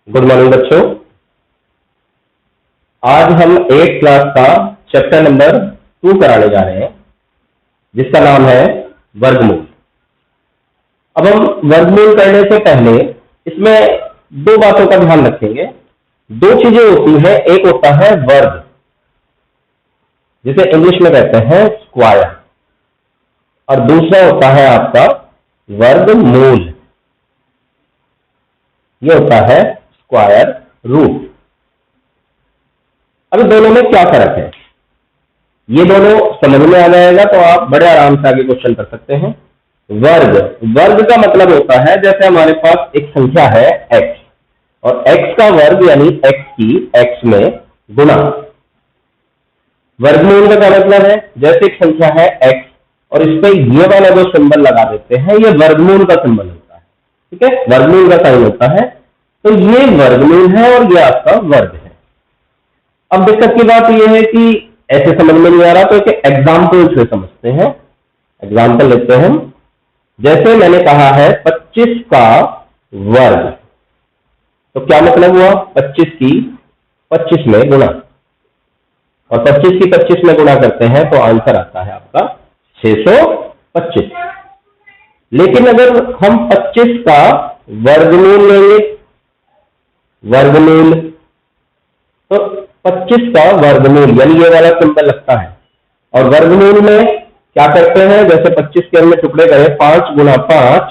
Good morning बच्चों। आज हम 8th क्लास का चैप्टर नंबर 2 कराने जा रहे हैं, जिसका नाम है वर्गमूल। अब हम वर्गमूल करने से पहले इसमें दो बातों का ध्यान रखेंगे। दो चीजें होती हैं, एक होता है वर्ग, जिसे इंग्लिश में कहते हैं स्क्वायर, और दूसरा होता है आपका वर्गमूल। ये होता है स्क्वायर रूट। अभी दोनों में क्या फर्क है, ये दोनों समझ में आ जाएगा तो आप बड़े आराम से आगे क्वेश्चन कर सकते हैं। वर्ग का मतलब होता है, जैसे हमारे पास एक संख्या है x और x का वर्ग यानी x की x में गुणा। वर्गमूल का क्या मतलब है, जैसे एक संख्या है x और इस पे ये वाला जो सिंबल लगा देते हैं, ये वर्गमूल का सिंबल होता है। ठीक है, वर्गमूल का साइन होता है, तो ये वर्गमूल है और ये आपका वर्ग है। अब दिक्कत की बात यह है कि ऐसे समझ में नहीं आ रहा, तो एक एग्जाम्पल से समझते हैं। एग्जाम्पल लेते हैं हम। जैसे मैंने कहा है 25 का वर्ग, तो क्या मतलब हुआ, 25 की 25 में गुणा, और 25 की 25 में गुणा करते हैं तो आंसर आता है आपका 625। लेकिन अगर हम 25 का वर्गमूल लेंगे, वर्गमूल, तो 25 का वर्गमूल यानी ये वाला सिंबल लगता है, और वर्गमूल में क्या करते हैं, जैसे 25 के हमने टुकड़े करे 5 गुणा 5,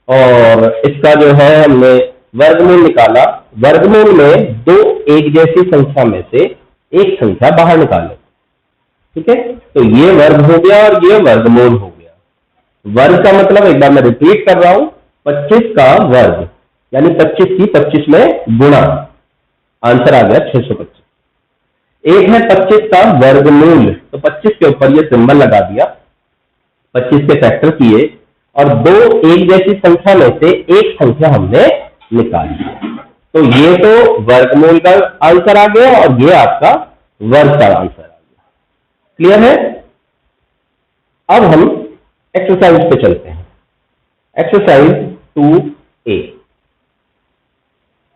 और इसका जो है हमने वर्गमूल निकाला। वर्गमूल में दो एक जैसी संख्या में से एक संख्या बाहर निकाले। ठीक है, तो ये वर्ग हो गया और ये वर्गमूल हो गया। वर्ग का मतलब, एक बार मैं रिपीट कर रहा हूं, 25 का वर्ग यानी 25 की 25 में गुणा, आंसर आ गया 625। एक है 25 का वर्गमूल, तो 25 के ऊपर ये सिंबल लगा दिया, 25 के फैक्टर किए, और दो एक जैसी संख्या में से एक संख्या हमने निकाली, तो ये तो वर्गमूल का आंसर आ गया और ये आपका वर्ग का आंसर आ गया। क्लियर है? अब हम एक्सरसाइज पे चलते हैं। Exercise 2A।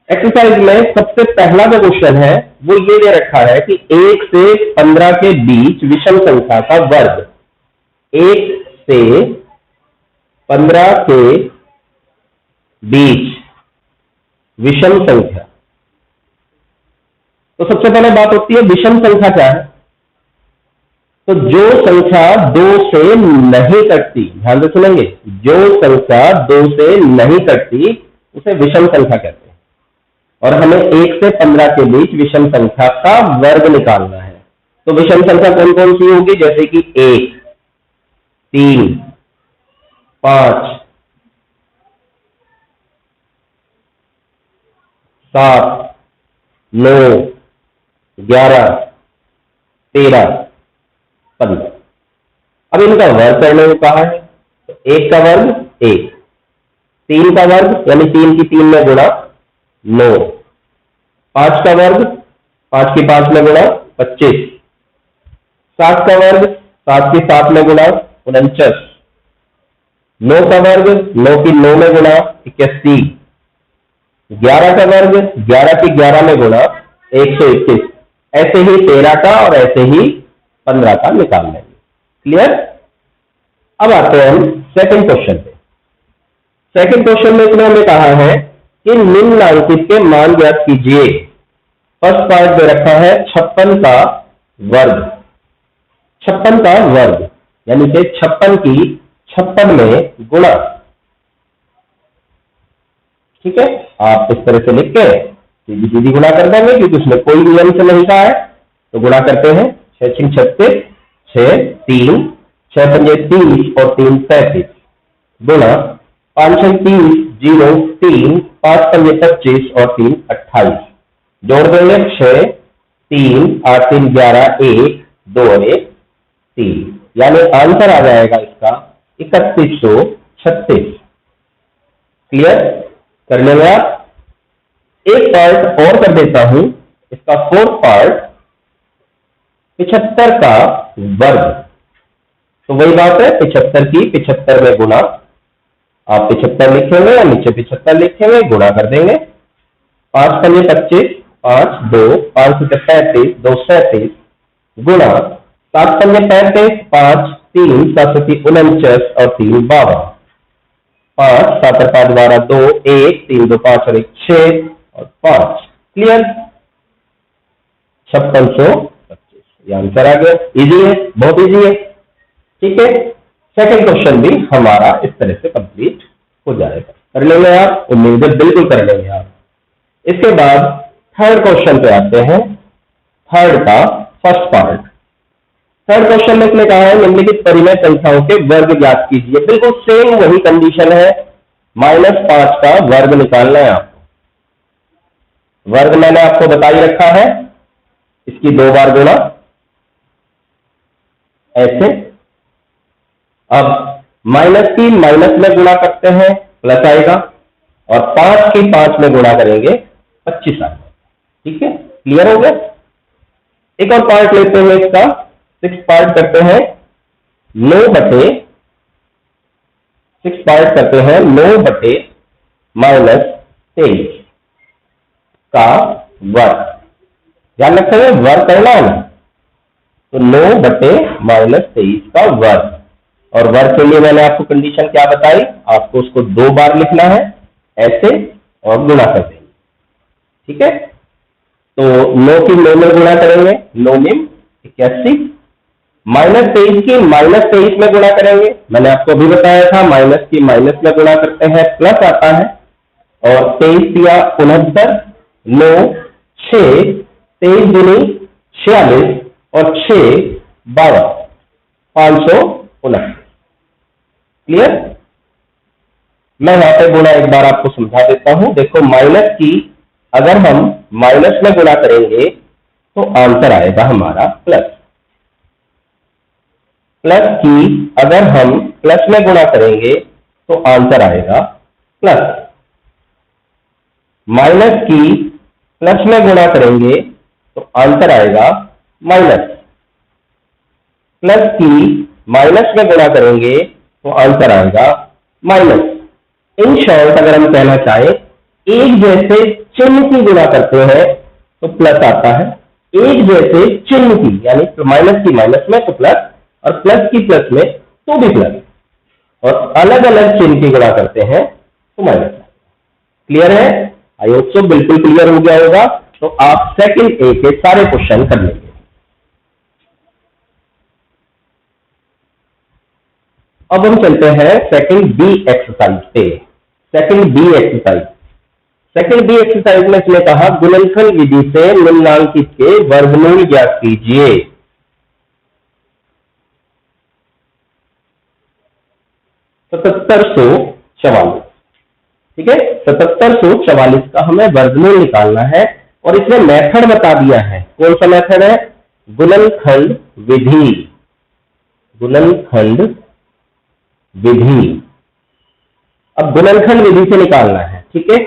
एक्सरसाइज में सबसे पहला जो क्वेश्चन है वो ये दे रखा है कि 1 से 15 के बीच विषम संख्या का वर्ग। 1 से 15 के बीच विषम संख्या। तो सबसे पहले बात होती है विषम संख्या क्या है, तो जो संख्या 2 से नहीं कटती, ध्यान से सुनेंगे, जो संख्या 2 से नहीं कटती उसे विषम संख्या कहते हैं, और हमें 1 से 15 के बीच विषम संख्या का वर्ग निकालना है। तो विषम संख्या कौन कौन सी होगी, जैसे कि 1, 3, 5, 7, 9, 11, 13, 15। अब इनका वर्ग करने को कहा है, तो 1 का वर्ग 1, 3 का वर्ग यानी 3 की 3 में गुणा 9, 5 का वर्ग 5 की 5 में गुणा 25, 7 का वर्ग 7 की 7 में गुणा 49, 9 का वर्ग 9 की 9 में गुणा 81, 11 का वर्ग 11 की 11 में गुणा 121, ऐसे ही 13 का और ऐसे ही 15 का निकाल लेंगे। क्लियर? अब आते हैं हम सेकंड क्वेश्चन पे। सेकंड क्वेश्चन में इसमें हमें कहा है कि निम्नलिखित के मान ज्ञात कीजिए। फर्स्ट पार्ट दे रखा है 56 का वर्ग। 56 का वर्ग यानी कि 56 की 56 में गुणा। ठीक है, आप इस तरह से लिख के सीधी सीधी गुणा कर देंगे, क्योंकि उसमें कोई नियम से नहीं कहा है, तो गुणा करते हैं। 6 6 36, 6 3, 6 पंजे 30 और 3 35, गुणा 5 6 30, 0 3, 5 पंजे 25 और 3 28, जोड़ देंगे 6 3 8 3 11, 1 2 और 1 3, यानी आंसर आ जाएगा इसका 3136। क्लियर? कर लेंगे आप। एक पार्ट और कर देता हूं, इसका फोर्थ पार्ट 75 का वर्ग। तो वही बात है, 75 की 75 में गुणा, आप 75 लिखेंगे और नीचे 75 लिखेंगे, गुणा कर देंगे। 5 पंजे 25, 5 2, 5 से 35, 2 37 गुणा 7 पंजे 35, 5 3 7 से 49 और 3 52, 5 7 और 5 12 2 1 3 2 5 और 1 6 और 5। क्लियर? 5625 ये आंसर आ गया। इजी है, बहुत इजी है। ठीक है, सेकंड क्वेश्चन भी हमारा इस तरह से कंप्लीट हो जाएगा। कर लेंगे आप? उम्मीद है बिल्कुल कर लेंगे आप। इसके बाद थर्ड क्वेश्चन पे आते हैं। थर्ड का फर्स्ट पार्ट। थर्ड क्वेश्चन में इसने कहा है निम्नलिखित परिमेय संख्याओं के वर्ग ज्ञात कीजिए। बिल्कुल सेम वही कंडीशन है, -5 का वर्ग निकालना है आपको। वर्ग मैंने आपको बता ही रखा है, इसकी 2 बार गुणा ऐसे। अब माइनस की माइनस में गुणा करते हैं प्लस आएगा, और 5 की 5 में गुणा करेंगे 25 आएगा। ठीक है, क्लियर हो गया? एक और पार्ट लेते हैं इसका, 6 पार्ट करते हैं 9 बटे 6 पार्ट करते हैं 9 बटे -23 का वर्ग। ध्यान रखेंगे वर्ग करना है ना, तो 9 बटे -23 का वर्ग। और वर्ग के लिए मैंने आपको कंडीशन क्या बताई, आपको उसको 2 बार लिखना है ऐसे और गुणा कर देंगे। ठीक है, तो 9 की 9 में गुणा करेंगे, 9 निम 81, -23 की -23 में गुणा करेंगे। मैंने आपको अभी बताया था माइनस की माइनस में गुणा करते हैं प्लस आता है, और 23 दिया 69, 9 6 23 दूनी 46 और 6 12 529। क्लियर? मैं यहां पे गुणा एक बार आपको समझा देता हूं। देखो माइनस की अगर हम माइनस में गुणा करेंगे तो आंसर आएगा हमारा प्लस। प्लस की अगर हम प्लस में गुणा करेंगे तो आंसर आएगा प्लस। माइनस की प्लस में गुणा करेंगे तो आंसर आएगा माइनस। प्लस की माइनस में गुणा करेंगे तो आंसर आएगा माइनस। इन शॉर्ट अगर हम कहना चाहें, एक जैसे चिन्ह की गुणा करते हैं तो प्लस आता है, एक जैसे चिन्ह की यानी माइनस की माइनस में तो प्लस, और प्लस की प्लस में तो भी प्लस, और अलग अलग चिन्ह की गुणा करते हैं तो माइनस। क्लियर है? आई होप सो बिल्कुल क्लियर हो गया होगा। तो आप सेकंड ए के सारे क्वेश्चन कर लेंगे। अब हम चलते हैं सेकंड बी एक्सरसाइज पे। Second B exercise. Second B exercise में इसने कहा गुणनफल विधि से निम्नांकित के वर्गमूल ज्ञात कीजिए। $7744। ठीक है, 7744 का हमें वर्गमूल निकालना है, और इसमें मेथड बता दिया है। कौन सा मेथड है? गुणनखंड विधि। गुणनखंड विधि। अब गुणनखंड विधि से निकालना है। ठीक है,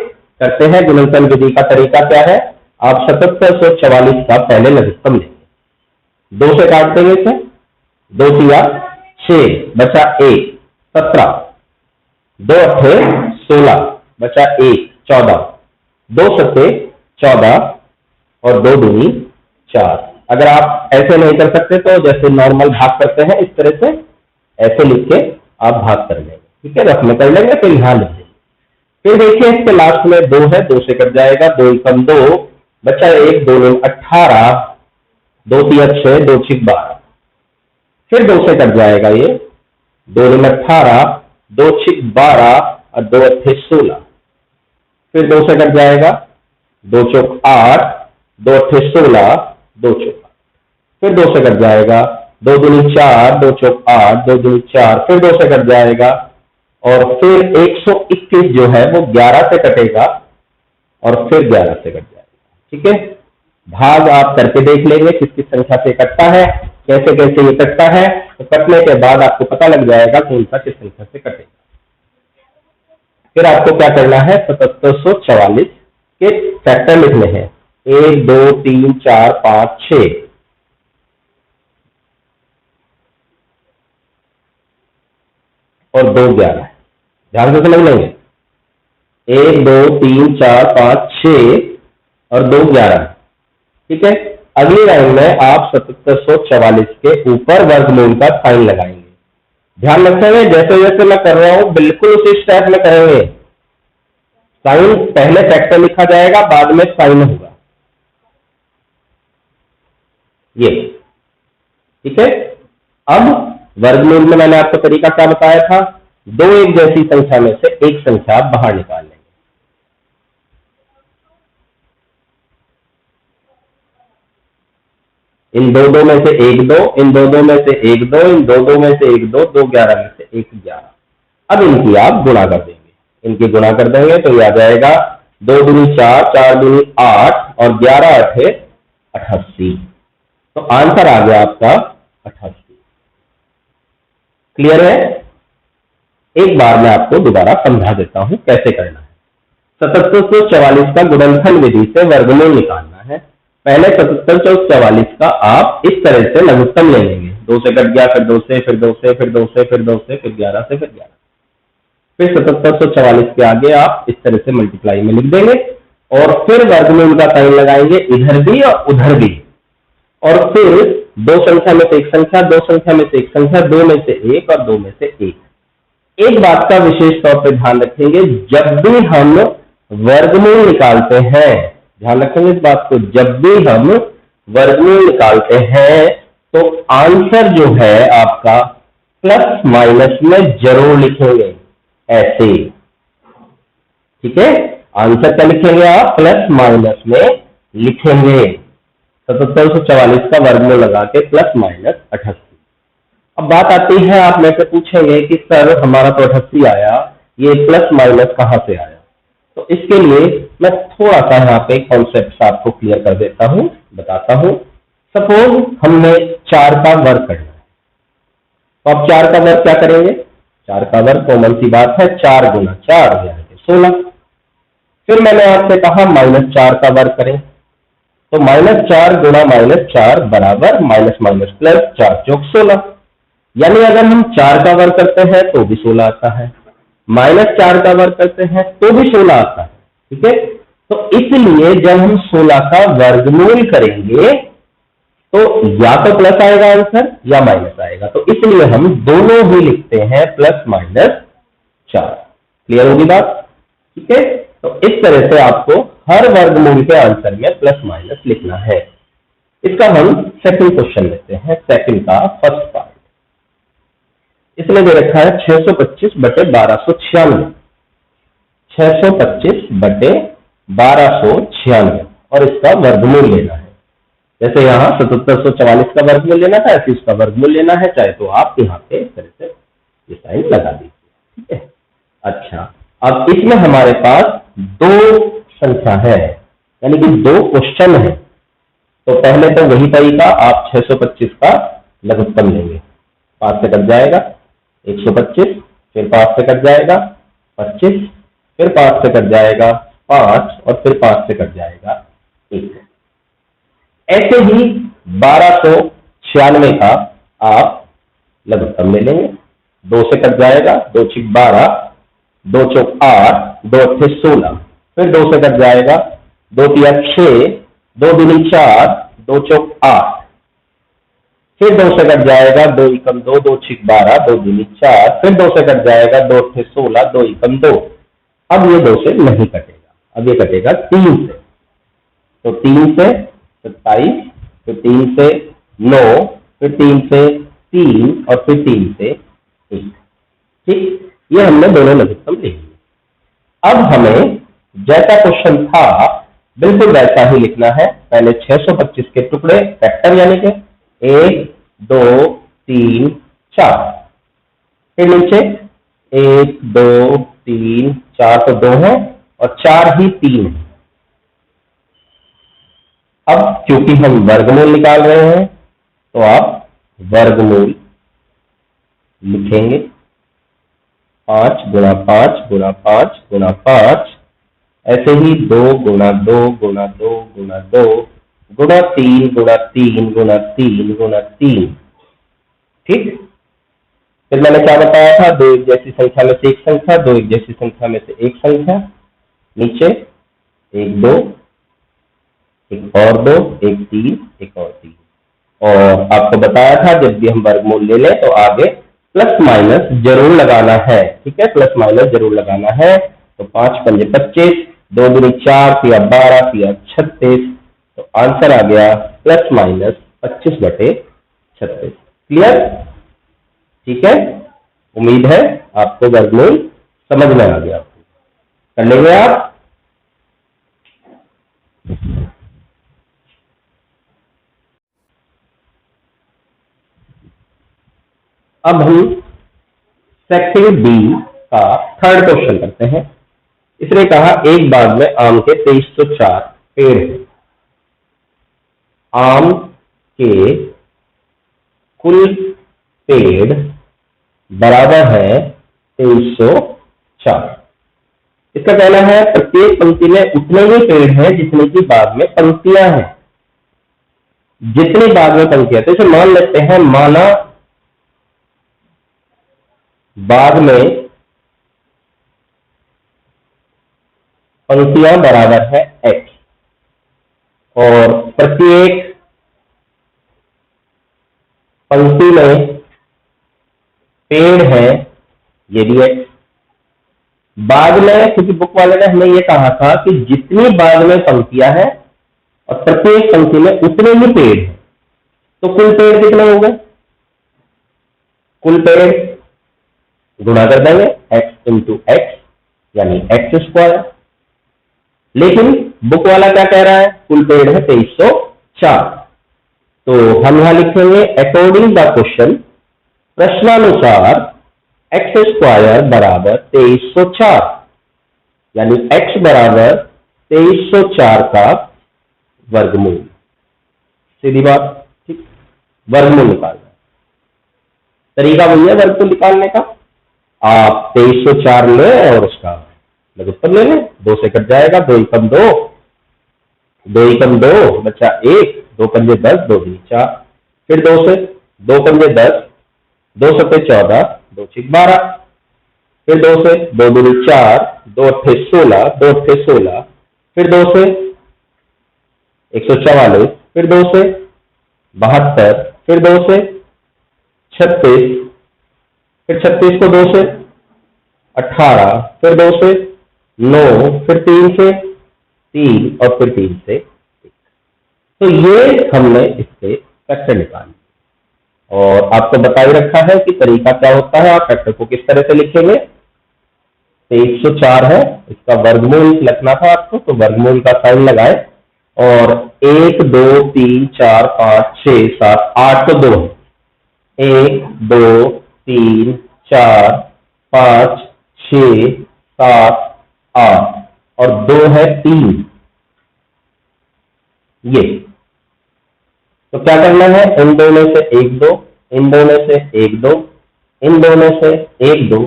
करते हैं। गुणनखंड विधि का तरीका क्या है? आप 7744 का पहले लघुत्तम लेंगे, 2 से काट देंगे इसे, 2 तिया 6 बचा 1 17, 2 अट्ठे 16 बचा 1 14, 2 सत्ते 14 और 2 दूनी 4। अगर आप ऐसे नहीं कर सकते तो जैसे नॉर्मल भाग करते हैं इस तरह से ऐसे लिख के आप भाग कर लेंगे। ठीक है, रफ में कर लेंगे, फिर यहां लिख देंगे। फिर देखिए इसके लास्ट में 2 है, 2 से कट जाएगा, 2 एकम 2 बचा 1, 2 9 18, 2 तिया 6, 2 छिक 12। फिर 2 से कट जाएगा ये, 2 9 18, 2 छिक 12 और 2 अट्ठे 16। फिर 2 से कट जाएगा, 2 चौक 8, 2 अट्ठे 16, 2 चौक 8। फिर 2 से कट जाएगा, 2 दूनी 4, 2 चौक 8, 2 दूनी 4। फिर 2 से कट जाएगा, और फिर 121 जो है वो 11 से कटेगा, और फिर 11 से कट जाएगा। ठीक है, भाग आप करके देख लेंगे किस किस संख्या से कटता है, कैसे कैसे ये कटता है, तो कटने के बाद आपको पता लग जाएगा कौन सा किस संख्या से कटेगा। फिर आपको क्या करना है, 7744 के फैक्टर लिखने हैं, 1 2 3 4 5 6। और 2 11 है, ध्यान से समझ लेंगे। 1 2 3 4 5 6 और 2 11। ठीक है, अगली लाइन में आप 7744 के ऊपर वर्गमूल का साइन लगाएंगे। ध्यान रखेंगे जैसे जैसे मैं कर रहा हूं बिल्कुल उसी स्टेप में करेंगे। साइन पहले फैक्टर लिखा जाएगा, बाद में साइन होगा, ये। ठीक है, अब वर्गमूल में मैंने आपको तरीका क्या बताया था, दो एक जैसी संख्या में से एक संख्या आप बाहर निकाल लेंगे। इन दो दो में से एक दो, इन दो दो में से एक दो, इन दो दो में से एक दो, 2 11 में से एक 11। अब इनकी आप गुणा कर देंगे, इनकी गुणा कर देंगे तो ये आ जाएगा 2 दूनी 4, 4 दूनी 8 और 11 8 88। तो आंसर आ गया आपका 88। क्लियर है? एक बार मैं आपको दोबारा समझा देता हूं कैसे करना है। 7744 का गुणनखंड विधि से वर्गमूल निकालना है। पहले 77 44 का आप इस तरह से लघुत्तम ले लेंगे, 2 से कट गया, फिर 2 से, फिर 2 से, फिर 2 से, फिर 2 से, फिर 11 से, फिर 11। फिर 7744 के आगे आप इस तरह से मल्टीप्लाई में लिख देंगे और फिर वर्गमूल का साइन लगाएंगे इधर भी और उधर भी, और फिर 2 संख्या में से एक संख्या, 2 संख्या में से एक संख्या, 2 में से एक और 2 में से एक। एक बात का विशेष तौर पर ध्यान रखेंगे, जब भी हम वर्गमूल निकालते हैं, ध्यान रखेंगे इस बात को, जब भी हम वर्गमूल निकालते हैं तो आंसर जो है आपका प्लस माइनस में जरूर लिखेंगे, ऐसे। ठीक है, आंसर क्या लिखेंगे आप, प्लस माइनस में लिखेंगे। 7744 का वर्गमूल लगा के प्लस माइनस 88। अब बात आती है, आप में से पूछेंगे कि सर हमारा तो 88 आया, ये प्लस माइनस कहां से आया? तो इसके लिए मैं थोड़ा सा यहाँ पे कॉन्सेप्ट आपको क्लियर कर देता हूं, बताता हूं। सपोज हमने 4 का वर्ग करना है, तो आप 4 का वर्ग क्या करेंगे? 4 का वर्ग कॉमन सी बात है, 4 गुना 4 यानी कि 16। फिर मैंने आपसे कहा -4 का वर्ग करें, तो -4 गुना -4 बराबर माइनस माइनस प्लस 4 चौक 16। यानी अगर हम 4 का वर्ग करते हैं तो भी 16 आता है, -4 का वर्ग करते हैं तो भी 16 आता है। ठीक है, तो इसलिए जब हम 16 का वर्गमूल करेंगे तो या तो प्लस आएगा आंसर या माइनस आएगा, तो इसलिए हम दोनों ही लिखते हैं प्लस माइनस 4। क्लियर होगी बात? ठीक है, तो इस तरह से आपको हर वर्गमूल के आंसर में प्लस माइनस लिखना है। इसका हम सेकंड क्वेश्चन लेते हैं, सेकंड का फर्स्ट पार्ट। इसमें दे रखा है 625 बटे 1296, 625 बटे 1296 और इसका वर्गमूल लेना है। जैसे यहाँ 7744 का वर्गमूल लेना था, ऐसे इसका वर्गमूल लेना है, चाहे तो आप यहाँ पे इस तरह से ये साइन लगा दीजिए। ठीक है, अच्छा, अब इसमें हमारे पास 2 संख्या है, यानी कि 2 क्वेश्चन है। तो पहले तो वही तरीका, आप 625 का लघुत्तम लेंगे, 5 से कट जाएगा 125, फिर 5 से कट जाएगा 25, फिर 5 से कट जाएगा 5 और फिर 5 से कट जाएगा 1। ऐसे ही 1296 का आप लघुत्तम ले लेंगे, 2 से कट जाएगा, 2 छिक 12, 2 चौक 8, 2 अट्ठे 16, फिर 2 से कट जाएगा, 2 तिया 6, 2 दूनी 4, 2 चौक 8, फिर 2 से कट जाएगा, 2 एकम 2, 2 छिक 12, 2 दूनी 4, फिर 2 से कट जाएगा, 2 अट्ठे 16, 2 एकम 2। अब ये 2 से नहीं कटेगा, अब ये कटेगा 3 से, तो 3 से 27, फिर 3 से 9, फिर 3 से 3 और फिर 3 से 1। ठीक, ये हमने दोनों लघुत्तम ले लिए। अब हमें जैसा क्वेश्चन था बिल्कुल वैसा ही लिखना है। पहले 625 के टुकड़े फैक्टर यानी कि 1 2 3 4, फिर नीचे 1 2 3 4 तो 2 है और 4 ही 3 है। अब क्योंकि हम वर्गमूल निकाल रहे हैं तो आप वर्गमूल लिखेंगे, 5 गुना 5 गुना 5 गुना 5, ऐसे ही 2 गुना 2 गुना 2 गुना 2 गुना 3 गुना 3 गुना 3 गुना 3। ठीक, फिर मैंने क्या बताया था, 2 एक जैसी संख्या में से एक संख्या, 2 एक जैसी संख्या में से एक संख्या, नीचे 1 2 एक और 2, एक 3, एक और 3। और आपको बताया था जब भी हम वर्गमूल ले लें तो आगे प्लस माइनस जरूर लगाना है, ठीक है, प्लस माइनस जरूर लगाना है। तो 5 पंजे 25, 2 दूनी 4, 3 12, 3 36। तो आंसर आ गया प्लस माइनस 25/36। क्लियर? ठीक है, उम्मीद है आपको वर्गमूल समझ में आ गया। कर लेंगे आप? अब हम सेक्शन बी का थर्ड क्वेश्चन करते हैं। इसने कहा एक बाग में आम के 2304 पेड़ हैं। आम के कुल पेड़ बराबर है 2304। इसका कहना है प्रत्येक पंक्ति में उतने ही पेड़ हैं जितने की बाग में पंक्तियां हैं। जितनी बाग में पंक्तियां, तो इसे मान लेते हैं, माना बाग में पंक्तियां बराबर है x और प्रत्येक पंक्ति में पेड़ है ये भी x। बाग में, क्योंकि बुक वाले ने हमें ये कहा था कि जितनी बाग में पंक्तियां हैं और प्रत्येक पंक्ति में उतने ही पेड़ हैं, तो कुल पेड़ कितने होंगे? कुल पेड़ गुणा कर देंगे x इंटू एक्स यानी x²। लेकिन बुक वाला क्या कह रहा है? कुल पेड़ है 2304। तो हम यहां लिखेंगे अकॉर्डिंग द क्वेश्चन, प्रश्नानुसार x² बराबर 2304, यानी x बराबर 2304 का वर्गमूल। सीधी बात, ठीक। वर्गमूल निकालना तरीका वही है वर्गमूल निकालने का। आप 2304 ले और उसका लघुत्तर ले लें, 2 से कट जाएगा, 2 एकम 2, 2 एकम 2 बचा 1, 2 पंजे 10, 2 दूनी 4, फिर 2 से 2 पंजे 10, 2 सत्ते 14, 2 छिक 12, फिर 2 से 2 दूनी 4, 2 अट्ठे 16, 2 अट्ठे 16, फिर 2 से 144, फिर 2 से 72, फिर 2 से 36, फिर 36 को 2 से 18, फिर 2 से 9, फिर 3 से 3 और फिर 3 से 1। तो ये हमने इससे फैक्टर निकाली और आपको बता ही रखा है कि तरीका क्या होता है, आप फैक्टर को किस तरह से लिखेंगे। 2304 है, इसका वर्गमूल लिखना था आपको, तो वर्गमूल का साइन लगाए और 1 2 3 4 5 6 7 8 तो 2 है। 1 2 3 4 5 6 7 8 और 2 है 3। ये तो क्या करना है, इन दो में से 1 2, इन दो में से 1 2, इन दो में से 1 2,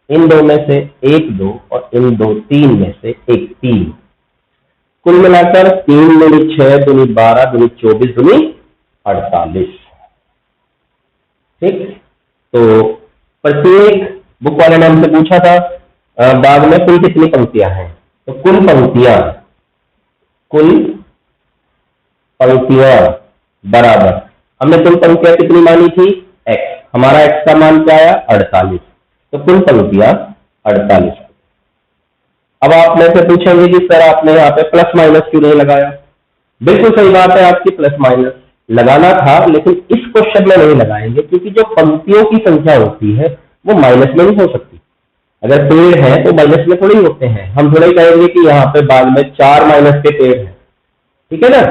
इन दो में से 1 2 और इन 2 3 में से 1 3। कुल मिलाकर 3 दूनी 6 दूनी 12 दूनी 24 दूनी 48। ठीक। तो प्रत्येक, बुक वाले ने हमसे पूछा था बाग में कुल कितनी पंक्तियां हैं, तो कुल पंक्तियां बराबर, हमने कुल पंक्तियां कितनी मानी थी? x। हमारा x का मान क्या आया? 48। तो कुल पंक्तियां 48। अब आप मेरे से पूछेंगे कि सर आपने यहाँ पे प्लस माइनस क्यों नहीं लगाया? बिल्कुल सही बात है आपकी, प्लस माइनस लगाना था, लेकिन इस क्वेश्चन में नहीं लगाएंगे क्योंकि जो पंक्तियों की संख्या होती है वो माइनस में नहीं हो सकती। अगर पेड़ है तो माइनस में थोड़ी होते हैं। हम थोड़ा ही कहेंगे कि यहाँ पे बाग में 4 माइनस के पेड़ हैं, ठीक है ना,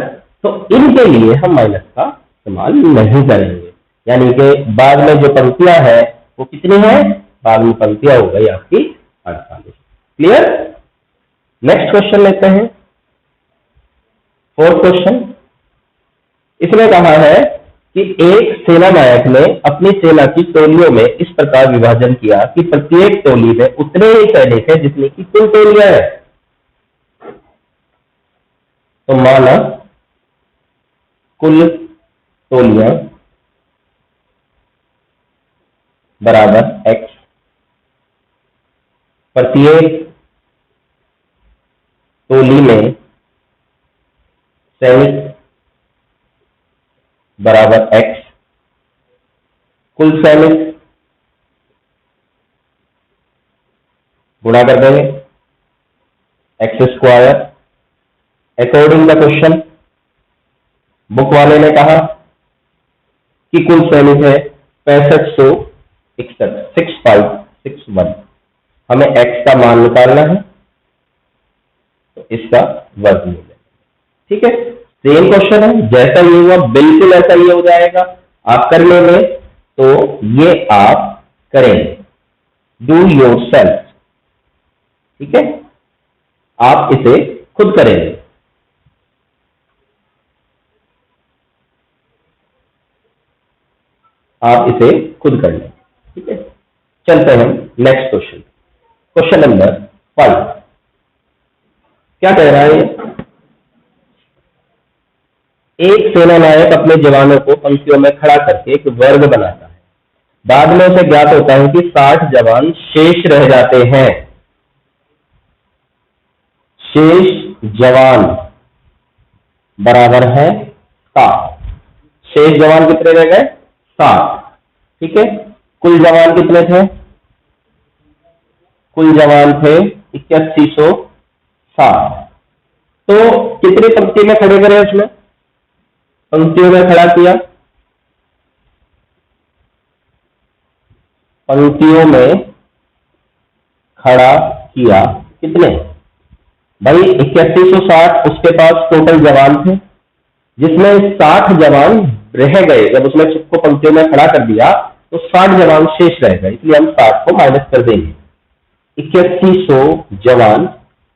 तो इनके लिए हम माइनस का इस्तेमाल नहीं करेंगे। यानी कि बाग में जो पंक्तियां हैं वो कितनी है? बाग में पंक्तियां हो गई आपकी 48। क्लियर? नेक्स्ट क्वेश्चन लेते हैं, फोर्थ क्वेश्चन। इसमें कहा है कि एक सेना नायक ने अपनी सेना की टोलियों में इस प्रकार विभाजन किया कि प्रत्येक टोली में उतने ही सैनिक है जितनी की कुल टोलियां हैं। तो माना कुल टोलियां बराबर x, प्रत्येक टोली में सैनिक बराबर x, कुल सैनिक गुणा कर देंगे x square. According the question book वाले ने कहा कि कुल सैनिक है 6561, 6561। हमें x का मान निकालना है तो इसका वर्गमूल है। ठीक है, सेम क्वेश्चन है, जैसा ये हुआ बिल्कुल ऐसा ही हो जाएगा। आप कर लेंगे तो ये आप करेंगे, डू योरसेल्फ। ठीक है, आप इसे खुद करेंगे। आप इसे खुद कर लेंगे। ठीक है, चलते हैं नेक्स्ट क्वेश्चन, क्वेश्चन नंबर 5। क्या कह रहा है? एक सेनानायक अपने जवानों को पंक्तियों में खड़ा करके एक वर्ग बनाता है। बाद में उसे ज्ञात होता है कि 60 जवान शेष रह जाते हैं। शेष जवान बराबर है 7। शेष जवान कितने रह गए? 7। ठीक है, कुल जवान कितने थे? कुल जवान थे 8160। तो कितनी पंक्ति में खड़े करें? उसमें पंक्तियों में खड़ा किया, पंक्तियों में खड़ा किया कितने भाई? 8160 उसके पास टोटल जवान थे, जिसमें 60 जवान रह गए। जब उसने सबको पंक्तियों में खड़ा कर दिया तो 60 जवान शेष रह गए, इसलिए हम 60 को माइनस कर देंगे। 8100 जवान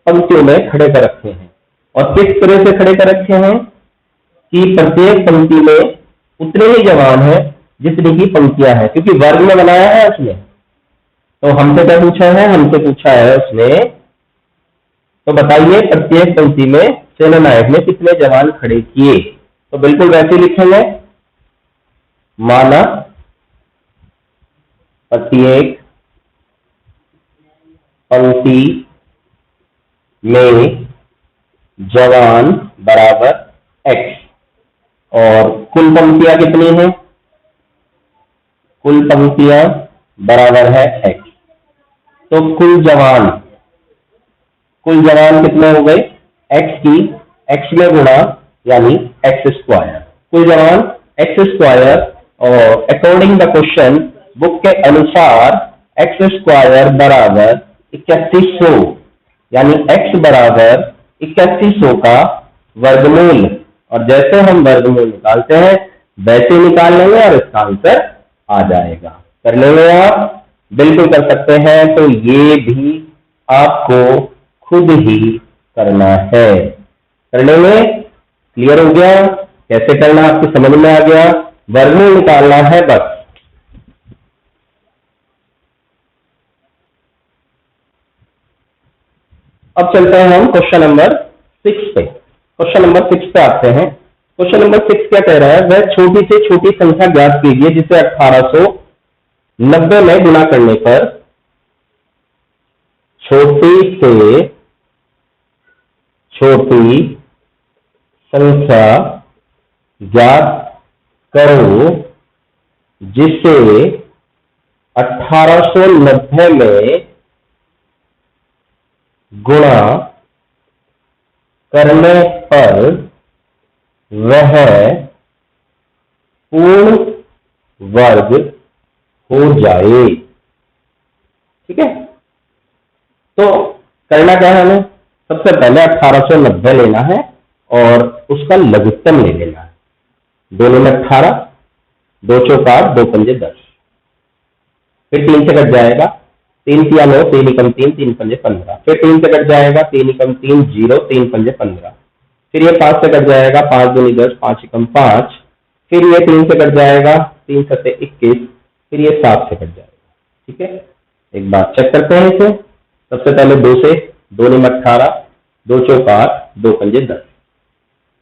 पंक्तियों में खड़े कर रखे हैं। और किस तरह से खड़े कर रखे हैं कि प्रत्येक पंक्ति में उतने ही जवान हैं जितनी की पंक्तियां हैं, क्योंकि वर्ग में बनाया है उसने। तो हमसे क्या पूछा है? हमसे पूछा है उसने, तो बताइए प्रत्येक पंक्ति में सेनानायक ने कितने जवान खड़े किए? तो बिल्कुल वैसे लिखेंगे, माना प्रत्येक पंक्ति में जवान बराबर x, और कुल पंक्तियां कितनी हैं? कुल पंक्तियां बराबर है x। तो कुल जवान कितने हो गए? x की x में गुणा, यानी x स्क्वायर। कुल जवान x स्क्वायर, और अकॉर्डिंग द क्वेश्चन बुक के अनुसार x स्क्वायर बराबर 8100, यानी x बराबर 8100 का वर्गमूल। और जैसे हम वर्गमूल निकालते हैं वैसे निकाल लेंगे और इसका आंसर आ जाएगा। कर लेंगे आप? बिल्कुल कर सकते हैं। तो ये भी आपको खुद ही करना है। कर लेंगे? क्लियर हो गया? कैसे करना आपको समझ में आ गया? वर्गमूल निकालना है बस। अब चलते हैं हम क्वेश्चन नंबर 6 पे। क्वेश्चन नंबर 6 पे आते हैं। क्वेश्चन नंबर 6 क्या कह रहा है? वह छोटी से छोटी संख्या ज्ञात कीजिए जिसे 1890 में गुणा करने पर छोटी से छोटी संख्या ज्ञात करो जिसे 1890 में गुणा करने पर वह पूर्ण वर्ग हो जाए। ठीक है, तो करना क्या है हमें? सबसे पहले 1890 लेना है और उसका लघुत्तम ले लेना है। 2 में 18, 2 चौक 8, 2 पंजे 10, फिर 3 से कट जाएगा, 3 तिया 9, 3 एकम 3, 3 पंजे 15, फिर 3 से कट जाएगा, 3 एकम 3 0, 3 पंजे 15, फिर ये 5 से कट जाएगा, 5 दूनी 10, 5 एकम 5, फिर ये 3 से कट जाएगा, 3 सत्ते 21, फिर ये 7 से कट जाएगा। ठीक है, एक बार चेक करते हैं इसे। सबसे पहले 2 से, 2 में 18, 2 चौक 8, 2 पंजे 10,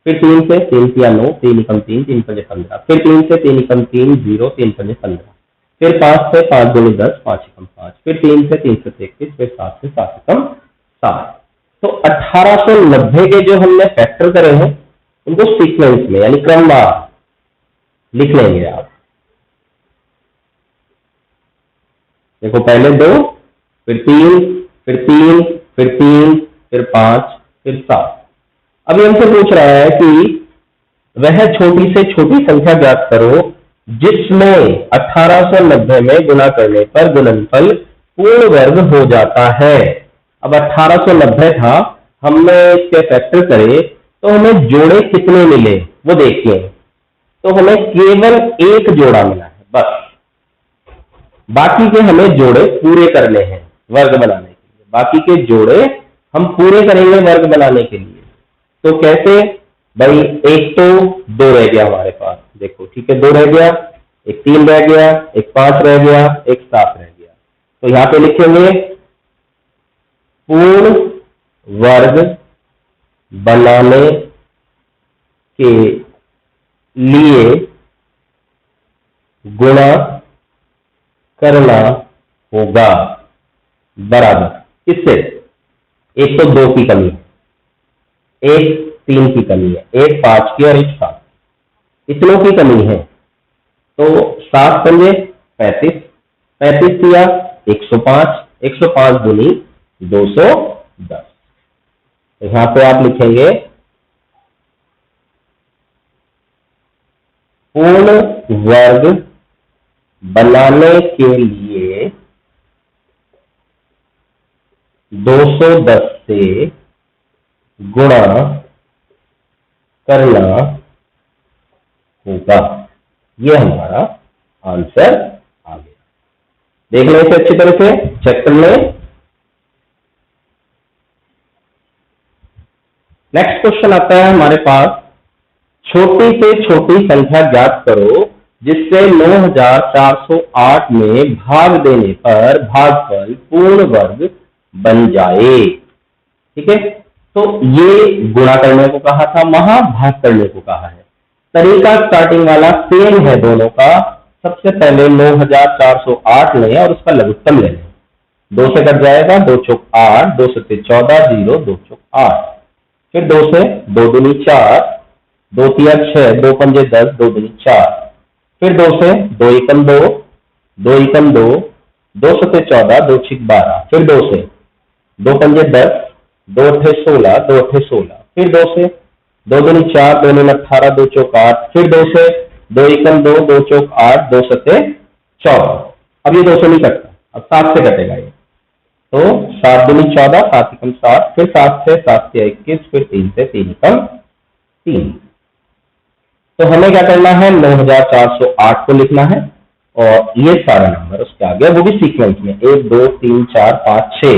फिर 3 से, 3 तिया 9, 3 एकम 3, 3 पंजे 15, फिर 3 से, 3 एकम 3 0, 3 पंजे 15, फिर 5 से, 5 दूनी 10, 5 एकम 5, फिर 3 से, 3 सत्ते 21, फिर 7 से, 7 एकम 7। तो 1890 के जो हमने फैक्टर करे हैं उनको सीक्वेंस में यानी क्रमवार लिख लेंगे आप। देखो पहले 2, फिर 3, फिर 3, फिर 3, फिर 5, फिर 7। अभी हमसे पूछ रहा है कि वह छोटी से छोटी संख्या ज्ञात करो जिसमें 1890 में गुणा करने पर गुणनफल पूर्ण वर्ग हो जाता है। अब 1890 था, हमने इसके फैक्टर करे तो हमें जोड़े कितने मिले वो देखिए। तो हमें केवल एक जोड़ा मिला है बस, बाकी के हमें जोड़े पूरे करने हैं वर्ग बनाने के लिए। बाकी के जोड़े हम पूरे करेंगे वर्ग बनाने के लिए। तो कैसे भाई, एक तो 2 रह गया हमारे पास, देखो ठीक है 2 रह गया, एक 3 रह गया, एक 5 रह गया, एक 7 रह गया। तो यहां पे लिखेंगे पूर्ण वर्ग बनाने के लिए गुणा करना होगा बराबर किससे? एक तो 2 की कमी है, एक 3 की कमी है, एक 5 की और एक 7, इतनों की कमी है। तो 7 पंजे 35, 35 किया 105, 105 दूनी 210। तो यहां पे आप लिखेंगे पूर्ण वर्ग बनाने के लिए 210 से गुणा करना होगा। ये हमारा आंसर आ गया। देख लें इसे अच्छी तरह से, चेक कर लें। नेक्स्ट क्वेश्चन आता है हमारे पास, छोटी से छोटी संख्या ज्ञात करो जिससे 9408 में भाग देने पर भागफल पूर्ण वर्ग बन जाए। ठीक है, तो ये गुणा करने को कहा था, वहां भाग करने को कहा है। तरीका स्टार्टिंग वाला सेम है दोनों का। सबसे पहले 9408 लें और उसका लघुत्तम ले लें। 2 से कट जाएगा, 2 चौक 8, 2 सत्ते 14, 0, 2 चौक 8। फिर 2 से 2 दूनी 4, 2 तिया 6, 2 पंजे 10, 2 दूनी 4। फिर 2 से 2 एकम 2, 2 एकम 2, 2 सत्ते 14, 2 छिक 12। फिर 2 से 2 पंजे 10, 2 अट्ठे 16, 2 अट्ठे 16। फिर 2 से 2 दूनी 4, 2 दूनी 18, 2 चौक 8। फिर 2 से 2 एकम 2, 2 चौक 8, 2 सत्ते 14। अब ये 2 से नहीं कटता, अब 7 से कटेगा ये। तो 7 दूनी 14, 7 एकम 7। फिर 7 से 7 से 21, फिर 3 से 3 एकम 3। तो हमें क्या करना है, 9408 को लिखना है और ये सारा नंबर उसके आगे, वो भी सीक्वेंस में 1 2 3 4 5 6,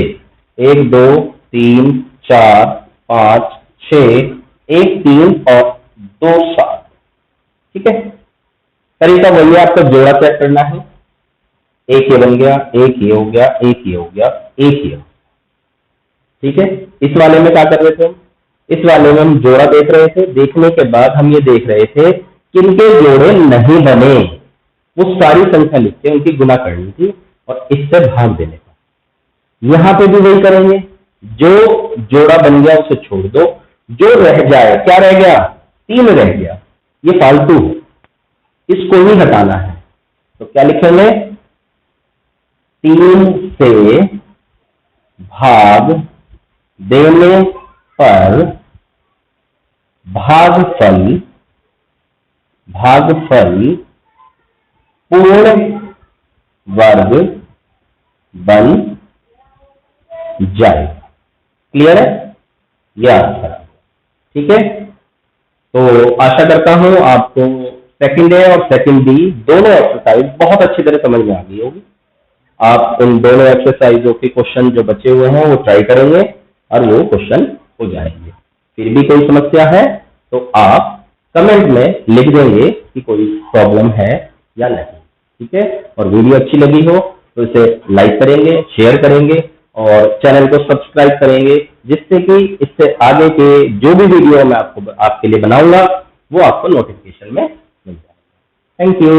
1 2 3 4 5 6, 1 3 और 2 7। ठीक है, तरीका वही है, आपको जोड़ा चेक करना है। एक ये बन गया, एक ये हो गया, एक ये हो गया, एक ये। ठीक है, इस वाले में क्या कर रहे थे हम, इस वाले में हम जोड़ा देख रहे थे। देखने के बाद हम ये देख रहे थे कि इनके जोड़े नहीं बने, वो सारी संख्या लिख के उनकी गुना करनी थी और इससे भाग देने का। यहां पे भी वही करेंगे, जो जोड़ा बन गया उसे छोड़ दो, जो रह जाए, क्या रह गया, 3 रह गया, ये फालतू है, इसको ही हटाना है। तो क्या लिखेंगे, 3 से भाग देने पर भागफल पूर्ण वर्ग बन जाए। क्लियर है, यह आंसर। ठीक है, तो आशा करता हूं आपको सेकंड ए और सेकंड बी दोनों एक्सरसाइज बहुत अच्छी तरह समझ में आ गई होगी। आप इन दोनों एक्सरसाइजों के क्वेश्चन जो बचे हुए हैं वो ट्राई करेंगे और वो क्वेश्चन हो जाएंगे। फिर भी कोई समस्या है तो आप कमेंट में लिख देंगे कि कोई प्रॉब्लम है या नहीं। ठीक है, और वीडियो अच्छी लगी हो तो इसे लाइक करेंगे, शेयर करेंगे और चैनल को सब्सक्राइब करेंगे, जिससे कि इससे आगे के जो भी वीडियो मैं आपके लिए बनाऊंगा वो आपको नोटिफिकेशन में मिल जाएगा। Thank you.